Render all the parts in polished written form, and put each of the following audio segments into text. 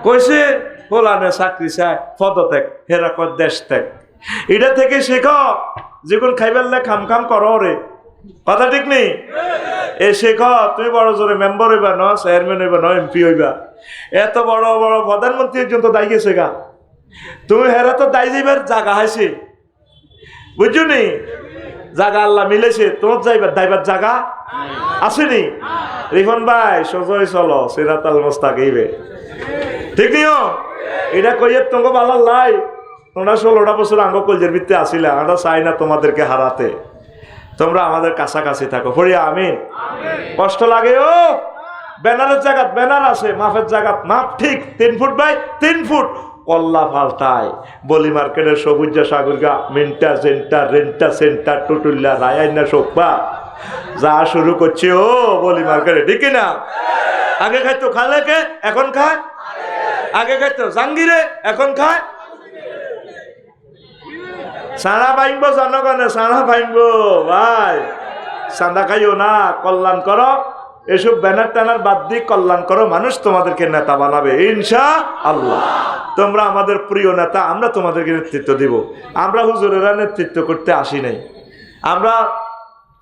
কইছে ফলানে চাকরি চায় পদত্যাগ হেরা কর দেশ ত্যাগ। এটা থেকে শেখো যেগুন খাইবেললে খাম খাম করো রে, কথা ঠিক নেই? এ শেখো তুমি বড় জোরে মেম্বার হইবা ন, চেয়ারম্যান হইবা ন, এমপি হইবা। এত বড় বড় প্রধানমন্ত্রী একজন তো দায়ী গেছে গা, তুমি হেরা তো দায়ী যাইবার জায়গা হাইছে, বুঝছো নি? জায়গা আল্লাহ মিলেছে, তোমার যাইবার দাইবার জায়গা আসেনি। রিফন ভাই সোজই চলো সিরাতাল মুস্তাকিমে, ঠিক নিও। এটা কইয়ে তোমাকে ভালো লাই, তোমরা 16টা বছর আঙ্গ কলজের ভিত্তি আসিলে, আমরা চাই না তোমাদেরকে হারাতে, তোমরা আমাদের কাছাকাছি থাকো। পড়িয়া আমিন। কষ্ট লাগে ও, ব্যানারের জায়গা ব্যানার আছে, মাফের জায়গা মাপ ঠিক 3 ফুট বাই 3 ফুট, কল্লা ফালতায় বলি মার্কেটের সবুজ সাগরগা মিন্টা সেন্টার রেন্টা সেন্টার টুটুল্লা রায়াইনা সোপা যা শুরু করছে ও বলি মার্কেটে, ঠিক না? আগে খাইতো খালেকে, এখন খায়। আগে খাইতো জাঙ্গিরে, এখন খায় সানা পাইব। জনগণে সানা পাইব ভাই, সাদা খাইও না, কল্যাণ করো। এসব ব্যানার টানার বাদ দিয়ে কল্যাণ করো, মানুষ তোমাদেরকে নেতা বানাবে ইনশাআল্লাহ। তোমরা আমাদের প্রিয় নেতা, আমরা তোমাদেরকে নেতৃত্ব দিব। আমরা হুজুরেরা নেতৃত্ব করতে আসি নাই, আমরা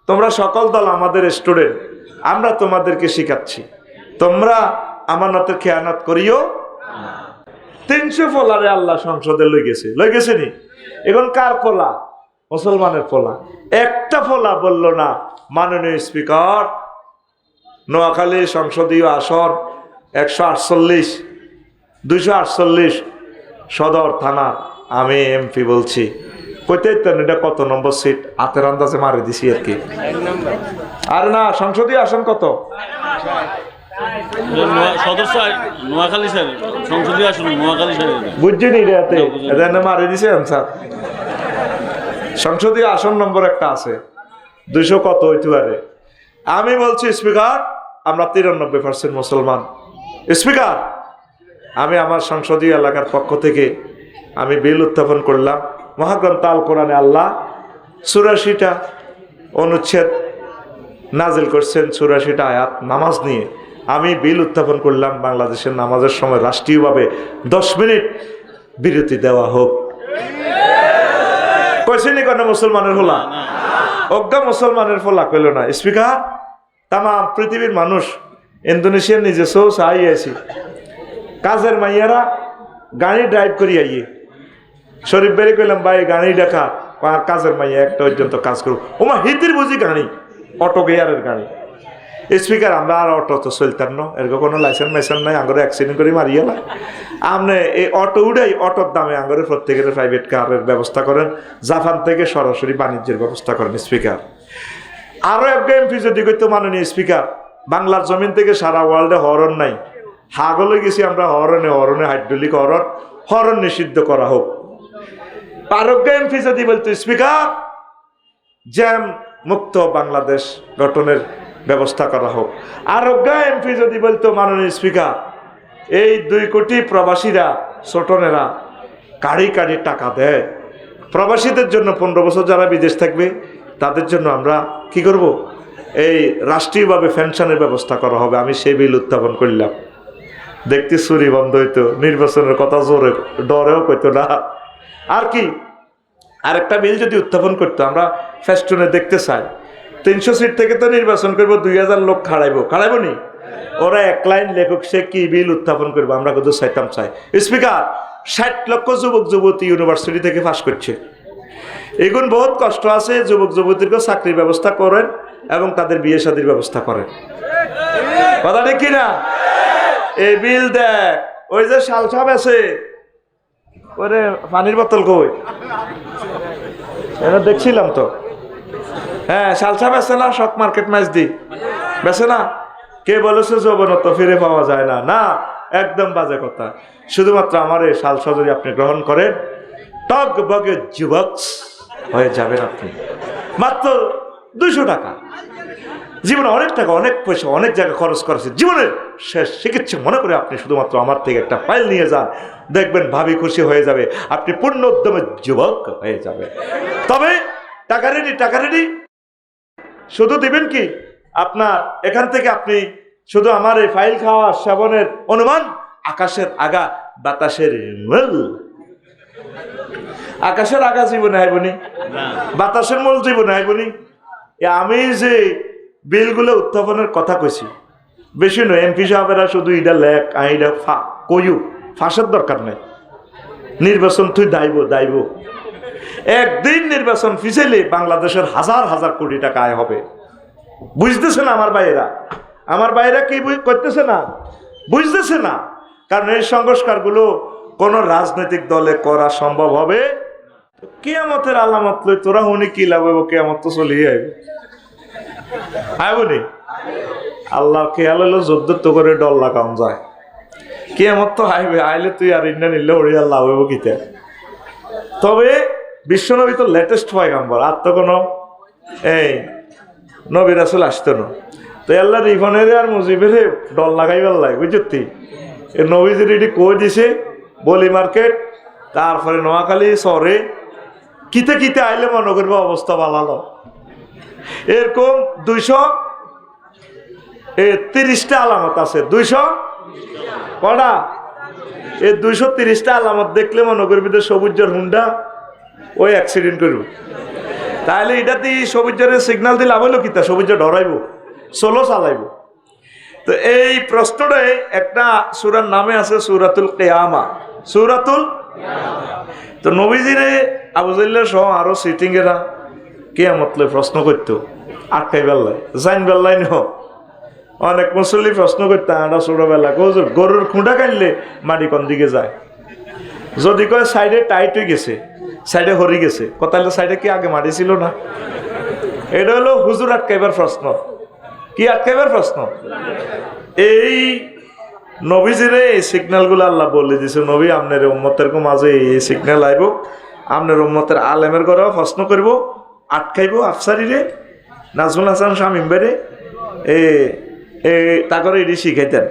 তোমরা সকল দল আমাদের স্টুডেন্ট, আমরা তোমাদেরকে শিখাচ্ছি, তোমরা আমানতের খেয়ানত করিও। 300 ফলারে আল্লাহ সংসদে লই গেছে নি। এখন কার ফলা? মুসলমানের ফলা। একটা ফলা বলল না, মাননীয় স্পিকার নোয়াখালী সংসদীয় আসন 148 248 সদর থানা, আমি এমপি বলছি। কইতে এটা কত নম্বর সিট হাতের আন্দাজে মারি দিছি আর কি। আর না, সংসদীয় আসন কত? বুঝছিনি মারি দিছে স্যার। সংসদীয় আসন নম্বর একটা আছে 200 কত হইতে পারে। আমি বলছি স্পিকার আমরা 93% মুসলমান। স্পিকার আমি আমার সংসদীয় এলাকার পক্ষ থেকে আমি বিল উত্থাপন করলাম। মহাগ্রন্থ আল কোরআনে আল্লাহ 84টা অনুচ্ছেদ নাজিল করছেন, 84টা আয়াত নামাজ নিয়ে। আমি বিল উত্থাপন করলাম, বাংলাদেশের নামাজের সময় রাষ্ট্রীয়ভাবে 10 মিনিট বিরতি দেওয়া হোক। কইছেনি কেন মুসলমানের ফলা? অজ্ঞা মুসলমানের ফলা কইল না স্পিকার। তাম পৃথিবীর মানুষ, ইন্দোনেশিয়ার নিজস্ব চাই আছি, কাজের মাইয়ারা গাড়ি ড্রাইভ করি আইয়ে শরীফ বেড়ে কইলাম ভাই গাড়ি দেখা, কাজের মাইয়া একটা পর্যন্ত কাজ করুক। ওমা হিতির বুঝি গাড়ি, অটো গিয়ারের গাড়ি। স্পিকার আমরা আর অটো তো চলতাম না, এরকম কোনো লাইসেন্স মাইসেন্স নাই, আঙ্গরে অ্যাক্সিডেন্ট করে মারিয়ে না। আপনি এই অটো উঠাই, অটোর দামে আঙ্গরে প্রত্যেকের প্রাইভেট কারের ব্যবস্থা করেন, জাপান থেকে সরাসরি বাণিজ্যের ব্যবস্থা করেন স্পিকার। আরো একটা এমপি যদি কইতো মাননীয় স্পিকার বাংলার জমিন থেকে সারা ওয়ার্ল্ডে হরন নাই, হাগলে গেছি আমরা হরনে হাইড্রোলিক হরন নিষিদ্ধ করা হোক। আরোগ্য এমপি যদি বলতো স্পিকার জ্যাম মুক্ত বাংলাদেশ গঠনের ব্যবস্থা করা হোক। আরোগ্য এমপি যদি বলতো মাননীয় স্পিকার এই 2 কোটি প্রবাসীরা ছোটনেরা কাড়ি কাড়ি টাকা দেয়, প্রবাসীদের জন্য 15 বছর যারা বিদেশ থাকবে তাদের জন্য আমরা কি করব, এই রাষ্ট্রীয়ভাবে পেনশনের ব্যবস্থা করা হবে। আমি সেই বিল উত্থাপন করলাম। দেখতে চুরি বন্ধ হইতো, নির্বাচনের কথা জোরে ডরেও কইতো না। আর কি আরেকটা বিল যদি উত্থাপন করতো, আমরা ফেস্টুনে দেখতে চাই 300 সিট থেকে তো নির্বাচন করবো, 2000 লোক খাড়াইবো নি, ওরা 1 লাইন লেখক সে কি বিল উত্থাপন করবো, আমরা কত চাইতাম চাই। স্পিকার 60 লক্ষ যুবক যুবতী ইউনিভার্সিটি থেকে পাস করছে, এগুন বহুত কষ্ট আছে, যুবক যুবতীকে চাকরির ব্যবস্থা করেন এবং তাদের বিয়ে শাদীর ব্যবস্থা করেন, কথা ঠিক কিনা? এই বিল দেখ, ওই যে শালসাব আছে ওরে পানির বোতল কই এটা দেখছিলাম তো, হ্যাঁ শালসাব আছে না, শক মার্কেট ম্যাচ দি বেছে না। কে বলেছে যৌবনত ফিরে পাওয়া যায় না? না, একদম বাজে কথা। শুধুমাত্র আমার এই শালসা যদি আপনি গ্রহণ করেন, টক বগে যুবক হয়ে যাবেন আপনি। মাত্র 200 টাকা, জীবনে অনেক টাকা অনেক পয়সা অনেক জায়গায় খরচ করেছে, জীবনের শেষ চিকিৎসা মনে করে আপনি শুধুমাত্র আমার থেকে একটা ফাইল নিয়ে যান, দেখবেন ভাবি খুশি হয়ে যাবে, আপনি পূর্ণ উদ্যমে যুবক হয়ে যাবে। তবে টাকা রেডি, শুধু দিবেন কি আপনার এখান থেকে আপনি শুধু আমার এই ফাইল খাওয়া সেবনের অনুমান আকাশের আগা বাতাসের মূল। আকাশের আগা জীবনে আইবনি, বাতাসের মূল জীবনে আইবনি। আমি যে বিলগুলো উত্থাপনের কথা কইছি বেশি নয়, এমপি সাহেবেরা শুধু ইডা লেখ আইডা কইও, ফাঁসের দরকার নাই। নির্বাচন তুই দাইব একদিন নির্বাচন ফিসেলে বাংলাদেশের হাজার হাজার কোটি টাকা আয় হবে। বুঝতেছে না আমার ভাইরা কি করতেছে না, বুঝতেছে না। কারণ এই সংস্কারগুলো কোন রাজনৈতিক দলে করা সম্ভব হবে। কিয়ামতের আলামত লই তোরা হুনি কি লাভ হইব, কিয়ামত তো চলিয়ে আইবে আইবনি। আল্লাহ খেয়াল হলো যুদ্ধ তো করে ডর লাগাম যায়, কিয়ামত তো আইবে, আইলে তুই আর ইন্ডিয়া নিলে ওড়িয়া লাভ হইব কিতে। তবে বিশ্বনবী তো লেটেস্ট পয়গাম্বর, আর তো কোনো এই নবী রাসূল আসতো না। তো আল্লাহ রিফনের আর মুজিবের ডর লাগাইবার লাগে বুঝতি। নবীজির এটি কই দিছে বলি মার্কেট, তারপরে নোয়াখালী শহরে কিতে কিতে আইলে মনে করবে অবস্থা ভালো। এরকম 230টা আলামত আছে, 200 কটা এই 230টা আলামত দেখলে মনে করবি তো সবুজের হুন্ডা ওই অ্যাক্সিডেন্ট করব। তাহলে এটা দিয়ে সবুজের সিগন্যাল দিয়ে লাভ হইলো কিতা, সবুজ ডরাইব, সোলো চালাইব। তো এই প্রশ্নটাই একটা সূরার নামে আছে সূরাতুল কিয়ামা, সূরাতুল। তো নবীজিরে আবু জাহল সহ আরো সিটিং এরা কিয়ামত লই প্রশ্ন করতো, আটকাই বেল্লাই জাইন বেল্লাই ন। অনেক মুসল্লি প্রশ্ন করতে আটা ছোটবেলা গরুর খুঁটা কাটলে মাটি কোন দিকে যায়। যদি কয় সাইডে টাইট হয়ে গেছে, সাইডে হরি গেছে, তাহলে সাইডে কি আগে মাটি ছিল না? এটা হলো হুজুর আটকাইবার প্রশ্ন। কি আটকাইবার প্রশ্ন? এই নবীজিরে এই সিগন্যালগুলো আল্লাহ বলে দিছে, নবী আপনার উম্মতের মাঝে এই সিগন্যাল আইব, আপনার উম্মতের আলেমের ঘরেও প্রশ্ন করব, আটকাইব আফসারিরে, নাজমুল হাসান শামীম বেড়ে তারপরে এটি শিখাইতেন।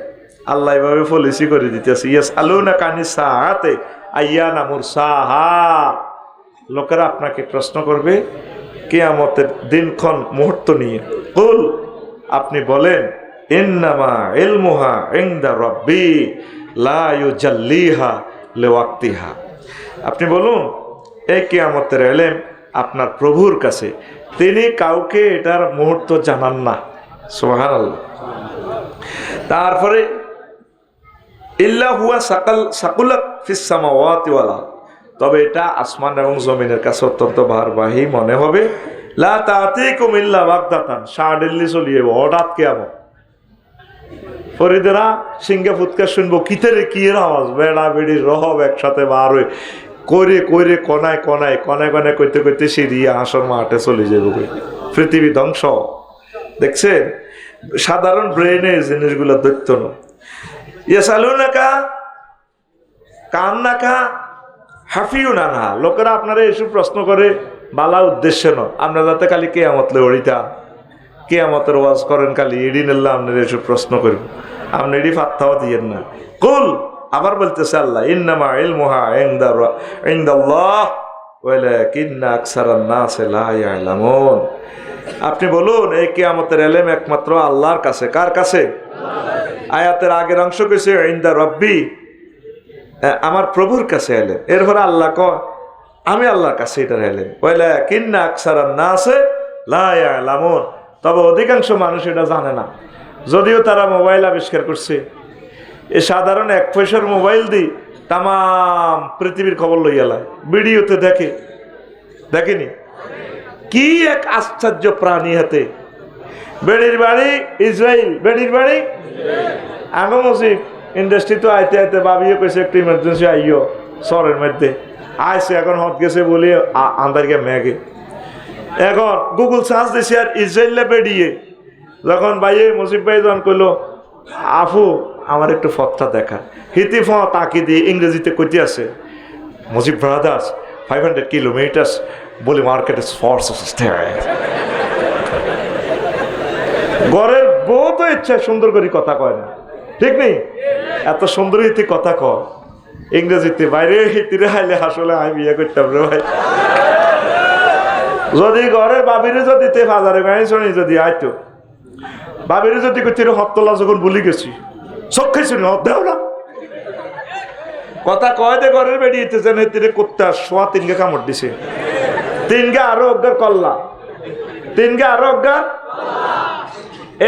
আল্লাহ এভাবে পলিসি করে দিতেছে, ইয়াস আলুনা কানি সাহাতে আইয়ানা মুরসাহা। লোকেরা আপনাকে প্রশ্ন করবে কিয়ামতের দিনক্ষণ মুহূর্ত নিয়ে। কুল, আপনি বলেন, ইন্নামা ইলমুহা ইনদা রাব্বি লা ইউজাল্লিহা লিওয়াক্তিহা। আপনি বলুন এই কিয়ামতের ইলম আপনার প্রভুর কাছে, তিনি কাউকে এটার মুহূর্ত জানান না। সুবহানাল্লাহ। তারপরে ইল্লা হুয়া সাকুলাত ফিস সামাওয়াতি ওয়াল আরদ, তবে এটা আসমান এবং জমিনের কাছে অত্যন্ত ভারবাহী মনে হবে। লা তাতিকুম ইল্লা বাগদাতান, সাডেনলি চলিয়ে হঠাৎ কিয়ামত। ফরিদেরা সিংহে ফুৎকা শুনবো, কিতেরে কি এর আওয়াজ, বেড়া বেড়ির রহব একসাথে বার হয়ে করে করে কনায় কনায় কনায় কনায় করতে করতে সিরিয়া হাসর মাঠে চলে যাবে, পৃথিবী ধ্বংস। দেখছেন সাধারণ ব্রেনে জিনিসগুলো দেখতো না। ইয়াসালুনাকা কান্নাকা হাফিউন আনহা, লোকেরা আপনারা এসব প্রশ্ন করে বালা উদ্দেশ্য নয়, আপনারা যাতে খালি কিয়ামত লে ওড়িতা কিয়ামতের ওয়াজ করেন, খালি এডি নিল্লা আপনারা এসব প্রশ্ন করব, আপনি এডি ফাত্তাও দিয়েন না। কুল, আবার বলতেছে আল্লাহ, ইন্নামা ইলমুহা ইনদাল্লাহ ওয়ালাকিন্না আকসারান নাসি লা ইয়ালামুন। আপনি বলুন এই কিয়ামতের ইলম একমাত্র আল্লাহর কাছে। কার কাছে? আয়াতের আগের অংশ কইছে ইনদা রাব্বি, আমার প্রভুর কাছে এলেন। এরপরে আল্লাহ কয় আমি আল্লাহর কাছে এটা এলেন। ওয়ালাকিন্না আকসারান নাসি লা ইয়ালামুন, তবে অধিকাংশ মানুষ এটা জানে না। যদিও তারা মোবাইল আবিষ্কার করছে, এ সাধারণ 1 পয়সার মোবাইল দিয়ে তাম পৃথিবীর খবর লইয়া লাই, ভিডিওতে দেখেনি কি এক আশ্চর্য প্রাণী হাতে। বেড়ির বাড়ি ইসরায়েল, বেড়ির বাড়ি আগো মসজিদ ইন্ডাস্ট্রি তো আইতে আইতে ভাবিও কইছে একটু ইমার্জেন্সি আইও শহরের মধ্যে আইসে, এখন হত গেছে বলে আন্দারকে মেঘে। এখন গুগল সার্চ দিছে আর ইসরায়েলে বেড়িয়ে যখন ভাইয়ে মুসিব ভাই যখন কইলো আফু আমার একটু ফতটা দেখা, হিতি ফ তাকি দিয়ে ইংরেজিতে কইতে আছে মুজিব ব্রাদার্স 500 কিলোমিটার্স বলে মার্কেট ইজ ফর ঘরের বউ তো ইচ্ছা সুন্দর করে কথা কয় না, ঠিক নেই? এত সুন্দর হিতি কথা কয় ইংরেজিতে, বাইরে হিতিরে হাইলে আসলে আমি বিয়ে করতাম রে ভাই। যদি ঘরের বাবিরে যদি তে বাজারে গাড়ি শুনি যদি আইতো, বাবিরে যদি করতে হতলা যখন বলি গেছি চোখ খাইছি না দেও না কথা কয় দে ঘরের বেরিয়েছে না তিরে করতে সোয়া 3 গে কামড় দিছে 3 গে আরো অজ্ঞার কল্লা 3 গে আরো অজ্ঞার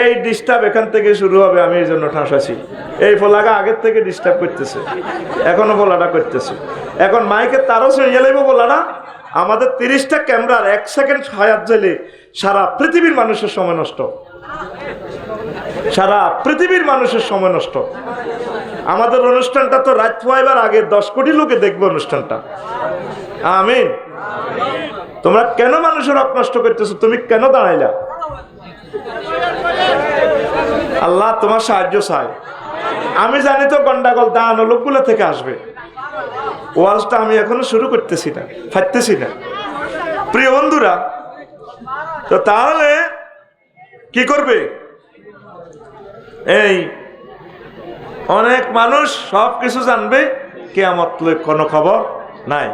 এই ডিস্টার্ব এখান থেকে শুরু হবে আমি এই জন্য ঠাঁসাছি এই ফলাগা আগের থেকে ডিস্টার্ব করতেছে এখনো ফলাটা করতেছে এখন মাইকে তারও শুনিয়ে লাইব ফলাটা আমাদের 30টা ক্যামেরার 1 সেকেন্ড হায়াত জ্বলে সারা পৃথিবীর মানুষের সময় নষ্ট সারা পৃথিবীর মানুষের সময় নষ্ট আমাদের অনুষ্ঠানটা তো রাত পোয়াইবার আগে 10 কোটি লোকে দেখবে অনুষ্ঠানটা আমিন তোমরা কেন মানুষের হক নষ্ট করতেছো তুমি কেন দাঁড়াইলা আল্লাহ তোমার সাহায্য চাই আমি জানি তো গন্ডাগোল দাঁড়ানো লোকগুলো থেকে আসবে ওয়াজটা আমি এখনো শুরু করতেছি না ফাটতেছি না প্রিয় বন্ধুরা তো তাহলে কি করবে এই অনেক মানুষ সব কিছু জানবে কিয়ামত লই কোনো খবর নাই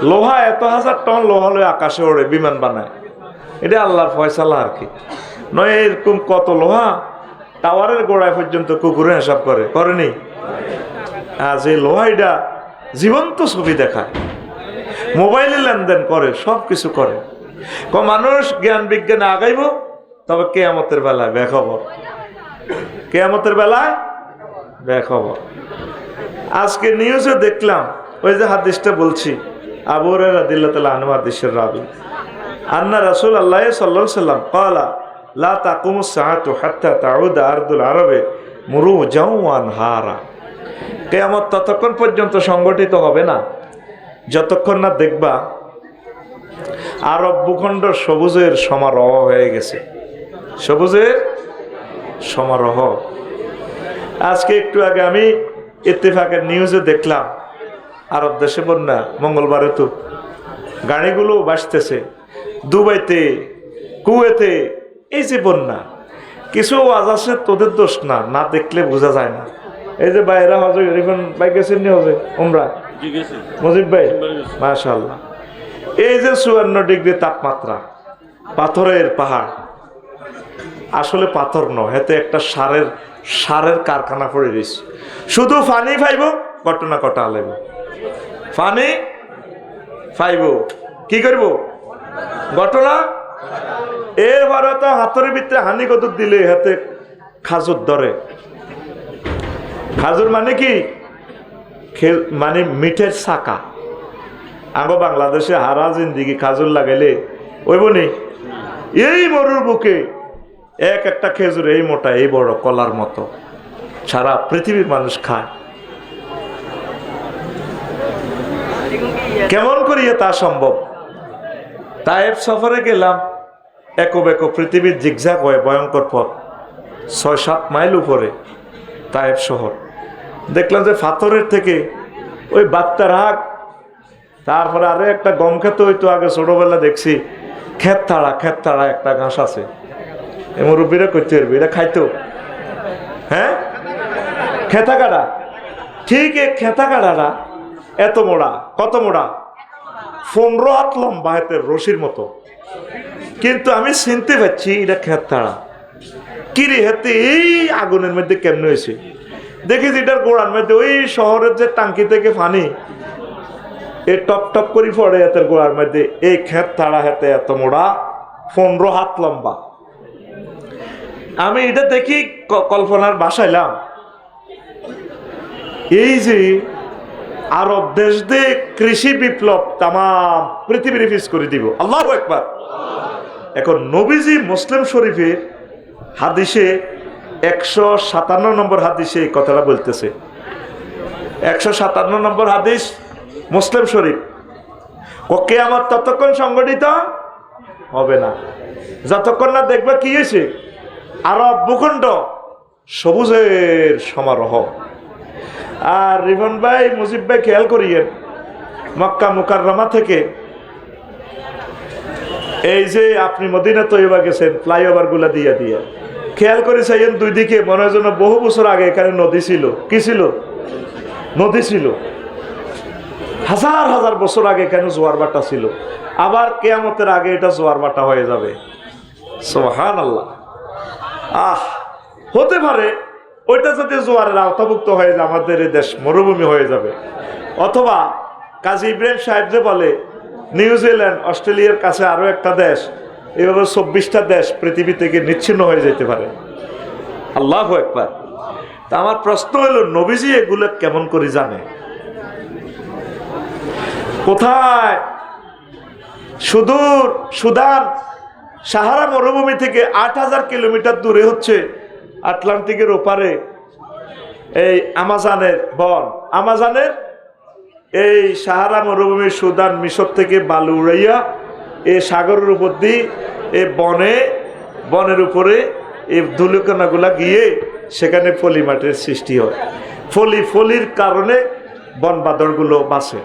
লোহা এত হাজার টন লোহা লই আকাশে ওড়ে বিমান বানায় এটা আল্লাহর ফয়সালা আর কি নয় এরকম কত লোহা টাওয়ারের গোড়ায় পর্যন্ত কুকুরে হিসাব করেনি আজ এই লোহা এটা জীবন্ত ছবি দেখায় মোবাইলে লেনদেন করে সব কিছু করে মানুষ জ্ঞান বিজ্ঞানে আগাইব তবে কিয়ামতের বেলায় বেখবর কিয়ামতের বেলায় বেখবর আজকে নিউজে দেখলাম ওই যে হাদিসটা বলছি আবু হুরায়রা রাদিয়াল্লাহু তাআলা আনহু হাদিসের রাবী আন্না রাসূলুল্লাহ সাল্লাল্লাহু আলাইহি ওয়াসাল্লাম ক্বালা লা তাকুমুস সাআতু হাত্তা তাউদা আরদুল আরবে মুরুজাও ওয়া আনহারা কিয়ামত ততক্ষণ পর্যন্ত সংগঠিত হবে না যতক্ষণ না দেখবা আরব ভূখণ্ড সবুজের সমারোহ হয়ে গেছে সবুজের সমারোহ আজকে একটু আগে আমি ইত্তেফাকের নিউজে দেখলাম আরব দেশে বন্যা মঙ্গলবারে তো গাড়িগুলো ভাসতেছে দুবাইতে কুয়েতে এই যে বন্যা কিছু আওয়াজ আছে তোদের দোষ না না দেখলে বোঝা যায় না এই যে বাইরা হজে রিফান ভাই গেছেন নি হজে উমরা মজিদ ভাই মাশাআল্লাহ এই যে 54 ডিগ্রি তাপমাত্রা পাথরের পাহাড় আসলে পাথর নয় এতে একটা সারের কারখানা পড়ে রয়েছে শুধু ফানি ফাইব ঘটনা কটা আলেব ফানি ফাইব কি করব ঘটনা এরপরে তো হাতের ভিতরে হানি কত দিলে হাতে খাজুর ধরে খাজুর মানে কি মানে মিঠের চাকা আগে বাংলাদেশে হারা জিন্দিগি খাজুর লাগাইলে ওই বনি এই মরুর বুকে একটা খেজুর এই মোটা এই বড় কলার মতো সারা পৃথিবীর মানুষ খায় কেমন করিয়ে তা সম্ভব তায়েফ সফরে গেলাম একো বেকো পৃথিবীর জিগজাগ হয়ে ভয়ঙ্কর পথ 6-7 মাইল উপরে তায়েফ শহর দেখলাম যে পাথরের থেকে ওই বাত্তার হাক তারপরে আরো একটা গম খেতে হইতো আগে ছোটবেলা দেখছি ক্ষেত তাড়া একটা ঘাস আছে মুরব্বীরা করতে পারবে এটা খাইতো হ্যাঁ খেতা কাটা ঠিক এই খেতা কাটাটা এত মোড়া কত মোড়া 15 হাত লম্বা হাতের রশির মতো কিন্তু আমি চিনতে পারছি এটা ক্ষেত তাড়া কিরে হাতে এই আগুনের মধ্যে কেমনে হয়েছে দেখেছি এটার গোড়ার মধ্যে ওই শহরের যে টাঙ্কি থেকে পানি এই টপ টপ করে পড়ে হাতের গোড়ার মধ্যে এই ক্ষেত তাড়া হাতে এত মোড়া 15 হাত লম্বা আমি এটা দেখি কল্পনার বাসাইলাম এই যে আরব দেশ দিয়ে কৃষি বিপ্লব তাম পৃথিবীর ফিস করে দিব আল্লাহু আকবার এখন নবীজি মুসলিম শরীফের হাদিসে 157 নম্বর হাদিসে এই কথাটা বলতেছে 157 নম্বর হাদিস মুসলিম শরীফ কিয়ামত ততক্ষণ সংগঠিত হবে না যতক্ষণ না দেখবে কি হয়েছে আরব ভূখণ্ড সবুজের সমারোহ আর রিফন ভাই মুজিব ভাই খেয়াল করিয়েন মক্কা মুকাররমা থেকে এই যে আপনি মদিনা তৈবা গেছেন ফ্লাইওভার গুলা দিয়ে খেয়াল করে চাইয়েন দুই দিকে মনে হয় যেন বহু বছর আগে এখানে নদী ছিল কি ছিল নদী ছিল হাজার হাজার বছর আগে এখানে জোয়ার ভাটা ছিল আবার কিয়ামতের আগে এটা জোয়ার ভাটা হয়ে যাবে সুবহানাল্লাহ হতে পারে ওইটা যদি জোয়ারের আওতাভুক্ত হয়ে যায় আমাদের এই দেশ মরুভূমি হয়ে যাবে। অথবা কাজী ইব্রাহিম সাহেব যে বলে নিউজিল্যান্ড অস্ট্রেলিয়ার কাছে আরো একটা দেশ, এভাবে 24টা দেশ পৃথিবী থেকে নিচ্ছিন্ন হয়ে যেতে পারে। আল্লাহু আকবার। তা আমার প্রশ্ন হলো নবীজি এগুলো কেমন করে জানে? কোথায়? সুদূর সুদান সাহারা মরুভূমি থেকে 8000 কিলোমিটার দূরে হচ্ছে আটলান্টিকের ওপারে এই আমাজনের বন। আমাজনের এই সাহারা মরুভূমি সুদান মিশর থেকে বালু উড়াইয়া এই সাগরের উপর দিয়ে এই বনের উপরে এই ধুলিকণাগুলা গিয়ে সেখানে ফলি মাটির সৃষ্টি হয়। ফলির কারণে বন বাদরগুলো বাঁচে।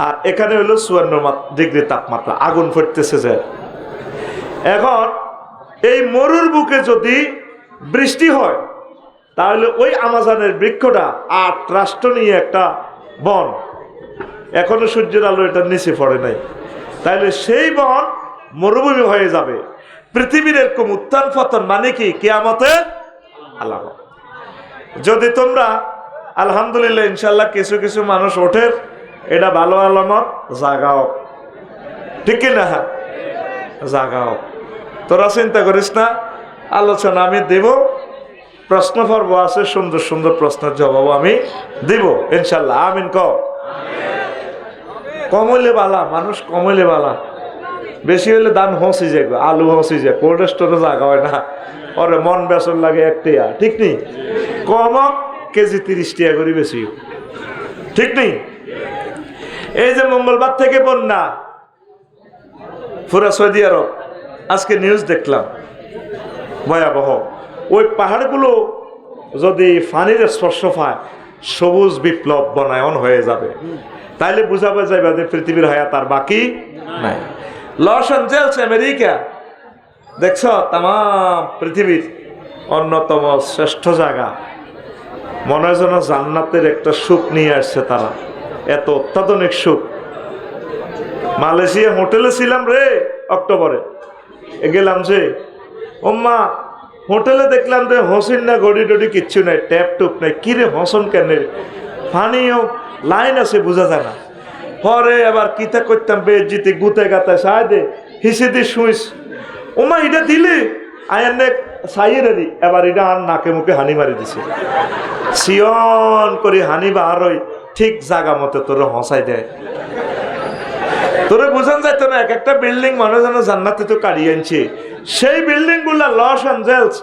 আর এখানে হলো 54 ডিগ্রি তাপমাত্রা, আগুন ফুটতেছে যে। এখন এই মরুর বুকে যদি বৃষ্টি হয় তাহলে ওই আমাজনের বৃক্ষটা 8 রাষ্ট্র নিয়ে একটা বন, এখনো সূর্যের আলো এটার নিচে পড়ে নাই, তাহলে সেই বন মরুভূমি হয়ে যাবে। পৃথিবীর এরকম উত্থান পতন মানে কি? কিয়ামতের আলামত। যদি তোমরা আলহামদুলিল্লাহ ইনশাল্লাহ কিছু কিছু মানুষ ওঠে, এটা ভালো আলামত, জাগাও, ঠিক না? জাগাও, তোরা চিন্তা করিস না। আলোচনা আমি দেব, প্রশ্ন পর্ব আছে, সুন্দর সুন্দর প্রশ্নের জবাব আমি দিব ইনশাল্লাহ। আমিন ক। কমলে বালা, মানুষ কমলে বালা, বেশি হলে দান হসি যায়, আলু হসি যায়, কোল্ড স্টোরে জাগা হয় না, ওরে মন বেসন লাগে 1 টাকা, ঠিক নেই? কম কেজি 30 টাকা করে বেশি, ঠিক নেই? এই যে মঙ্গলবার থেকে বন্যা পুরা সৌদি আরব, আজকে নিউজ দেখলাম ভয়াবহ। ওই পাহাড়গুলো যদি পানির স্পর্শ পায় সবুজ বিপ্লব বনায়ন হয়ে যাবে, তাইলে বুঝাবে যাবে যে পৃথিবীর হায়াত আর বাকি নাই। লস অ্যাঞ্জেলস আমেরিকা দেখছ, তাম পৃথিবীর অন্যতম শ্রেষ্ঠ জায়গা, মনে হয় যেন জান্নাতের একটা সুখ নিয়ে আসছে তারা, এত অত্যাধুনিক সুখ। মালয়েশিয়া হোটেলে ছিলাম রে অক্টোবরে, গেলাম যে ওম্মা হোটেলে দেখলাম যে হসিন না গড়ি টড়ি কিচ্ছু নাই, ট্যাপ টুপ নাই, কিরে হসন কেন, পানিও লাইন আছে বোঝা যায় না। পরে আবার কিতা করতাম বেজিতে গুতে গাতায় সাহায্য দে হিসে দিয়ে শুইস, ওমা এটা দিলে আয়ার নে সাইয়েরি, এবার এটা আর নাকে মুখে হানি মারি দিছে, সিয়ন করে হানি বাহার হয়, ঠিক জাগা মতো তোর হসাই দেয়। তোরে বোঝান যাইতো না, এক একটা বিল্ডিং মানুষ যেন জান্নাতে তো কাড়িয়ে আনছে, সেই বিল্ডিং গুলা লস অ্যাঞ্জেলস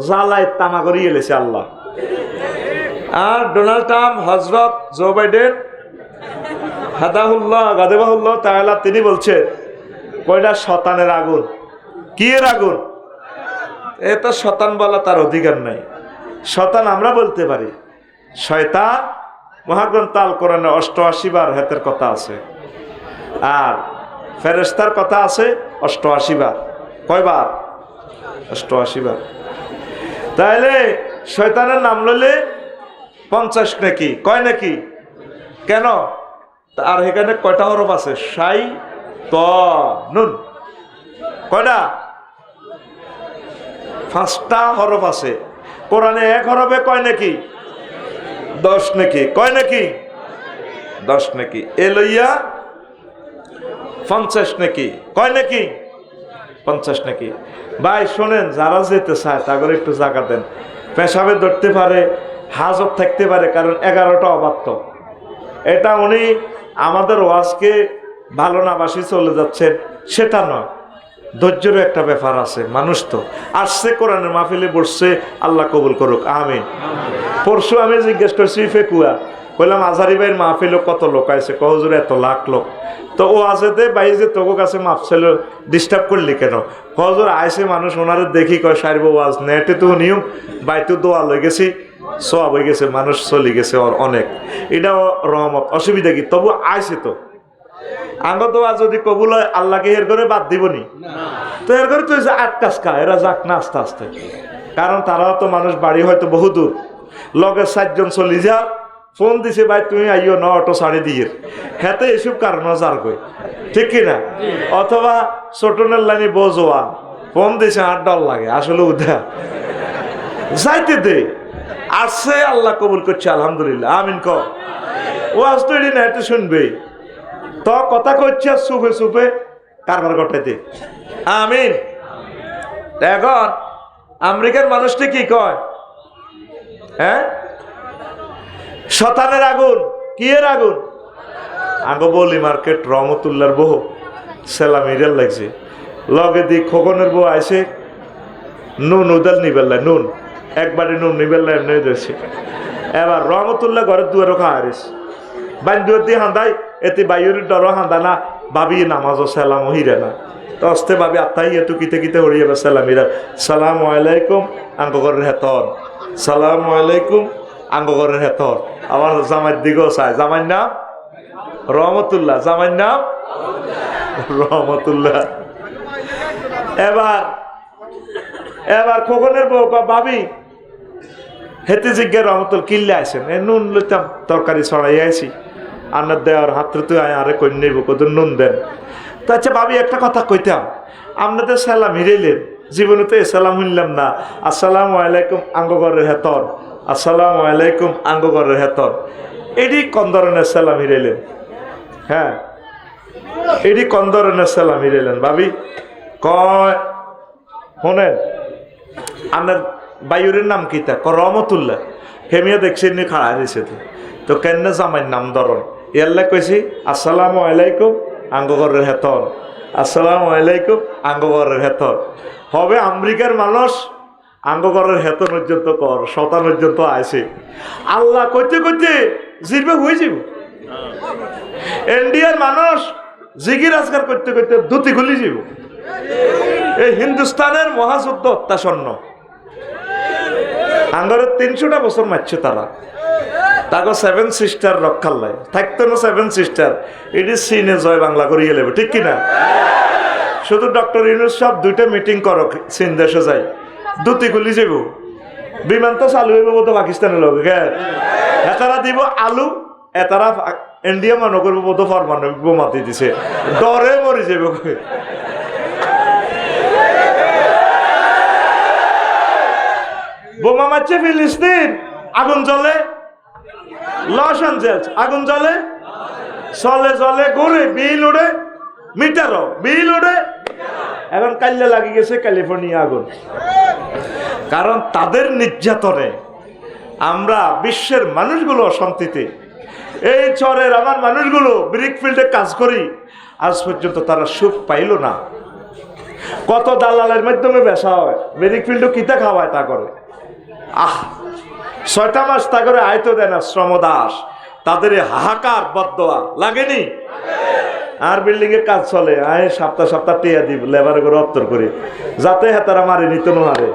জ্বালায় তামা করিয়ে এলেছে আল্লাহ। আর ডোনাল্ড ট্রাম্প, হজরত জো বাইডেন হাদাহুল্লাহ গাদেবাহুল্লাহ তাআলা, তিনি বলছেন কয়টা শতানের আগুন। কি এর আগুন? এটা শতান বলা তার অধিকার নাই। শতান আমরা বলতে পারি, শয়তান মহাগ্রন্থ আল কোরআনে 88 বার হাতের কথা আছে, আর ফেরেশতার কথা আছে 88 বার। কয়বার? 88 বার। তাইলে শয়তানের নাম লইলে 50 নাকি, কয় নাকি? কেন? আর এখানে কয়টা হরফ আছে? সাই ত নুন, কয়টা? 5টা হরফ আছে। কোরআনে 1 হরফে কয় নাকি? 10 নাকি, কয় নাকি? 10 নাকি। এ লইয়া 50 নাকি, কয় নাকি? 50 নাকি। ভাই শোনেন, যারা যেতে চায় তাদের একটু জায়গা দেন। পেশাবে ধরতে পারে, হাজত থাকতে পারে, কারণ 11টা অবাধ্য। এটা উনি আমাদের ওয়াজকে ভালো না বাসি চলে যাচ্ছেন সেটা নয়, ধৈর্যের একটা ব্যাপার আছে। মানুষ তো আসছে কোরআনের মাহফিলে বসছে, আল্লাহ কবুল করুক, আমিন। পরশু আমি জিজ্ঞেস করছি ফেকুয়া, বললাম আজারি ভাইয়ের মাহফিলে কত লোক আছে? কহজুর এত লাখ লোক। তো ও আছে দে ভাই যে তোর কাছে মাফ ছিল, ডিস্টার্ব করলি কেন? হজুর আইসে মানুষ ওনারে দেখি কয় সারবো ওয়াজ নেটে তো নিয়ম বাইতো দোয়া লই গেছি, সব হয়ে গেছে, মানুষ চলে গেছে ওর অনেক, এটাও রহমত, অসুবিধা কি? তবু আইসে তো আঙ্গ দোয়া যদি কবুল হয় আল্লাহকে এর করে বাদ দিবনি তো, এর করে তুই যে 8 কাজ খা, এরা যাক না আস্তে আস্তে, কারণ তারাও তো মানুষ, বাড়ি হয়তো বহু দূর, লগে 4 জন চলি যা, ফোন দিছে ভাই তুমি আইও না অটো ছাড়ি দিয়ে, হেতে এসব কারণ যার কই, ঠিক কিনা? অথবা ছোটনের লাইনে বোঝোয়ান ফোন দিছে $8 লাগে, আসলে উঠা যাইতে দে, আসছে, আল্লাহ কবুল করছে, আলহামদুলিল্লাহ, আমিন ক। ওয়াজ তো এটি না, একটু শুনবে তো কথা করছে সুপে সুপে কারবার ঘটাইতে, আমিন। এখন আমেরিকার মানুষটি কি কয়? হ্যাঁ, শতানের আগুন, কি এর আগুন? আগে বলি মার্কেট রহমতুল্লাহর বউ সেলাম ইরাল লাগছে, লগে দি খোকনের বউ আইসে নুন উদাল নিবেল্লা, নুন একবারে নুন নিবেল্লা এমনি দিয়েছে। এবার রহমতুল্লাহ ঘরের দুয়ারও খাওয়ারিস বাইন দুয়ার দিয়ে হান্দাই, এতে বাইয়ের ডরও হান্দা না, ভাবি নামাজও সেলামও হিরে না। তো অস্তে ভাবি আত্মাই এত কিতে কিতে হরিয়ে বা সেলাম ইরা, সালাম আলাইকুম আঙ্গরের হেতন, সালাম আলাইকুম আঙ্গরের হেতন। আমার জামাইয়ের দিকেও চায়, জামাইর নাম রহমতুল্লাহ, জামাইর নাম রহমতুল্লাহ। এবার এবার খোকনের বউ ভাবি হেতে জিজ্ঞা রহমতুল কিল্লে আইসেন, নুন লইতাম তরকারি ছড়াই আইসি, আন্নার দেওয়ার হাতে তুই আরে কই নেব, কত নুন দেন। তো আচ্ছা ভাবি একটা কথা কইতাম, আপনাদের সালাম হিরেলেন, জীবনে তো এ সালাম শুনলাম না, আসসালামু আলাইকুম আঙ্গরের হেতর, আসসালামু আলাইকুম আঙ্গরের হেতর, এটি কোন ধরনের সালাম হিরেলেন? হ্যাঁ, এটি কোন ধরনের সালাম হিরেলেন ভাবি? কয় শোনেন, আপনার বায়ুরের নাম কি? তা রহমতুল্লাহ। হেমিয়া দেখছি নি খাড়া দিয়েছে, তো কেন জামাইয়ের নাম ধরন? ইয়াল্লা কইছি আসসালামু আলাইকুম আঙ্গরের হেতর, আসসালামু আলাইকুম আঙ্গরের হেতর। হবে আমেরিকার মানুষ আঙ্গরের হেত পর্যন্ত কর, শতা পর্যন্ত আইছে, আল্লাহ কইতে কইতে জিরবে হয়ে যাব। ইন্ডিয়ার মানুষ জিগির আজকার করতে করতে দুটি খুলি যাব। এই হিন্দুস্তানের মহাযুদ্ধ অত্যাসন্ন, আঙ্গরের 300টা বছর মারছে তারা, তাকে 7 সিস্টার রক্ষার লাই থাকতো না। 7 সিস্টার এটি চীনে জয় বাংলা করিয়ে নেবে, ঠিক কিনা? শুধু ডক্টর ইউনুস সব 2টা মিটিং করো, চীন দেশে যাই দুটি খুলি যাব, বিমান তো চালু হইব বোধ পাকিস্তানের লোক, এতারা দিব আলু, এতারা ইন্ডিয়া মনে করবো বোধ পারমাণবিক বোমা দিয়ে দিছে, ডরে মরি যাব। বোমা মারছে ফিলিস্তিন, আগুন জ্বলে লস অ্যাঞ্জেলস, আগুন জ্বলে চলে চলে ঘুরে, বিল উড়ে, মিটারও বিল উড়ে। এখন কাল্লে লাগি গেছে ক্যালিফোর্নিয়া আগুন, কারণ তাদের নির্যাতনে আমরা বিশ্বের মানুষগুলো অশান্তিতে। এই চরের আমার মানুষগুলো ব্রিক ফিল্ডে কাজ করি, আজ পর্যন্ত তারা সুখ পাইল না। কত দালালের মাধ্যমে বেচা হয়, ব্রিক ফিল্ডও কিতা খাওয়ায় তা করে, 6টা মাস তা করে আয়তো দেয় না শ্রমদাস, তাদের হাহাকার বদদোয়া লাগেনি। আর বিল্ডিং এর কাজ চলে, আয় সপ্তাহ সপ্তাহ টিয়া দিব লেবারে করে অত্তর করি, যাতে হাতারা মারি নিত হারে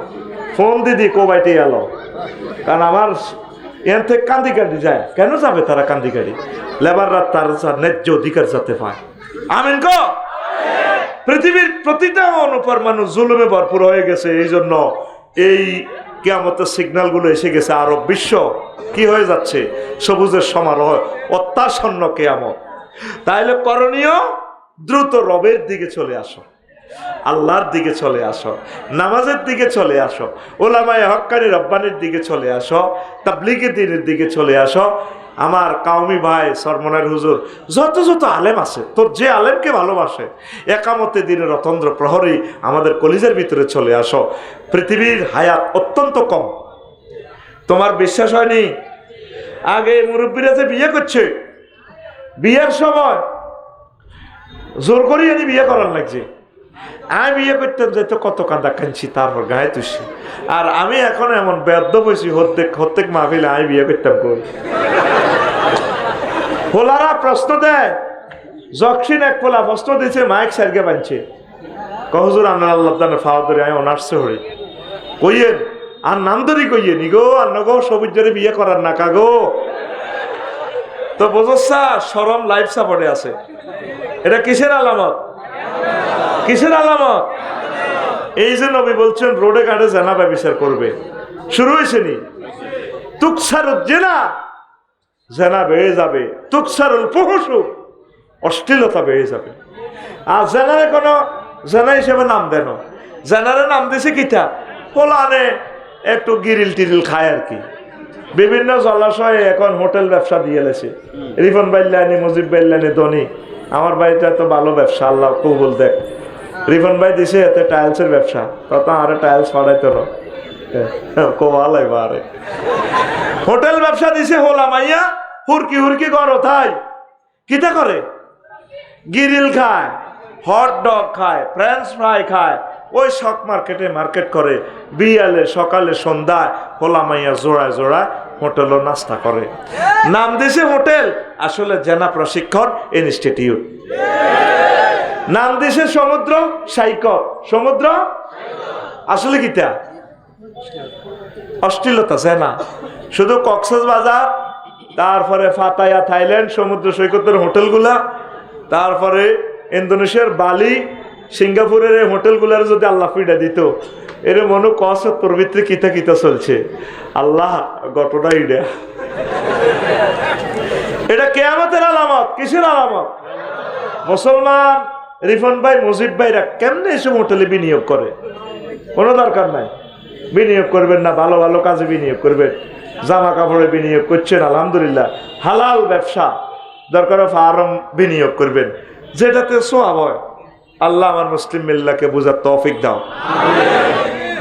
ফোন দিদি কোবাইটি এলো, কারণ আমার এর থেকে কান্দি কান্দি যায়, কেন যাবে তারা কান্দি কান্দি, লেবাররা তার ন্যায্য অধিকার যাতে পায়। আমিন কো। পৃথিবীর প্রতিটা অনুপর মানুষ জুলুমে ভরপুর হয়ে গেছে, এই জন্য এই কিয়ামতের সিগন্যালগুলো এসে গেছে। আরব বিশ্ব কি হয়ে যাচ্ছে? সবুজের সমারোহ, অত্যাসন্ন কিয়ামত। তাইলে করণীয় দ্রুত রবের দিকে চলে আসো, আল্লাহর দিকে চলে আসো, নামাজের দিকে চলে আসো, ওলামায়ে হক্কানি রব্বানির দিকে চলে আসো, তাবলীগে দ্বীনের দিকে চলে আসো। আমার কাউমি ভাই সরমনের হুজুর, যত যত আলেম আছে, তোর যে আলেমকে ভালোবাসে, একামতে দিনের অতন্দ্র প্রহরী আমাদের কলিজার ভিতরে চলে আসো। পৃথিবীর হায়াত অত্যন্ত কম, তোমার বিশ্বাস হয়নি? আগে মুরব্বীরা যে বিয়ে করছে, বিয়ের সময় জোর করিয়ে আনি বিয়ে করার লাগছে। আমি বিয়ে করতাম যাইতো কত কাঁদা কাঁদছি, তারপর গায়ে তুসি। আর আমি এখন এমন ব্যর্থ বসি, প্রত্যেক মাহফিলে আমি বিয়ে করতাম কই। পোলারা প্রশ্ন দেয়, জকসিন এক পোলা প্রশ্ন দিয়েছে, মাইক সারকে বানছে, কহজুর আন্নার আল্লাহ ফাওয়া ধরে আমি অনার্সে হই কইয়েন, আর নাম ধরি কইয়ে নি গো, আর নগো সবুজ জোরে বিয়ে করার না কাগো। তো বোঝা শরম লাইফ সাপোর্টে আছে। এটা কিসের আলামত? কিসের আলামত? এই যে নবী বলছেন রোডে ঘাটে জেনা ব্যভিচার করবে, শুরু হয়েছে নি? তুকসারুল জিনা, জেনা বেড়ে যাবে, তুকসারুল ফুহুশু, অশ্লীলতা বেড়ে যাবে। আর জেনারে কোনো জেনা হিসেবে নাম দেন, জেনারে নাম দিছে কিটা, পোলানে একটু গিরিল টিরিল খায় আর কি, বিভিন্ন জলাশয়ে এখন হোটেল ব্যবসা দিয়ে এলেছে। রিফন বাইল্লানি, মুজিব বাইল্লানি ধনী, আমার বাড়িতে এত ভালো ব্যবসা, আল্লাহ কবুল দেখ। রিফন ভাই দিছে এতে টাইলসের ব্যবসা, তত আরে টাইলস ফাড়াইতো না কোয়ালাই বারে। হোটেল ব্যবসা দিছে হোলা মাইয়া, হুরকি হুরকি গড় থাই কিতা করে, গিরিল খায়, হট ডগ খায়, ফ্রেঞ্চ ফ্রাই খায়, ওই শক মার্কেটে মার্কেট করে, বিয়ালে সকালে সন্ধ্যায় হোলা মাইয়া জোড়ায় জোড়ায় হোটেলও নাস্তা করে। নাম দিছে হোটেল, আসলে জেনা প্রশিক্ষণ ইনস্টিটিউট। নাম দিছে সমুদ্র সৈকত, সমুদ্র আসলে কিতা অশ্লীলতা জেনা। শুধু কক্সবাজার, তারপরে পাতায়া থাইল্যান্ড সমুদ্র সৈকতের হোটেলগুলা, তারপরে ইন্দোনেশিয়ার বালি, সিঙ্গাপুরের এই হোটেলগুলার যদি আল্লাহ ফিডা দিত, এর মনে কস তোর ভিতরে কিতা কিতা চলছে, আল্লাহ ঘটনা ইডা। এটা কিয়ামতের আলামত। কিসের আলামত? মুসলমান রিফন ভাই, মুজিব ভাইরা কেমনে এসব হোটেলে বিনিয়োগ করে? কোনো দরকার নাই, বিনিয়োগ করবেন না, ভালো ভালো কাজে বিনিয়োগ করবেন। জামা কাপড়ে বিনিয়োগ করছেন, আলহামদুলিল্লাহ, হালাল ব্যবসা, দরকার ফার্ম বিনিয়োগ করবেন, যেটাতে সোয়াব হয়। আল্লাহ আমার মুসলিম মিল্লাকে বুঝার তৌফিক দাও।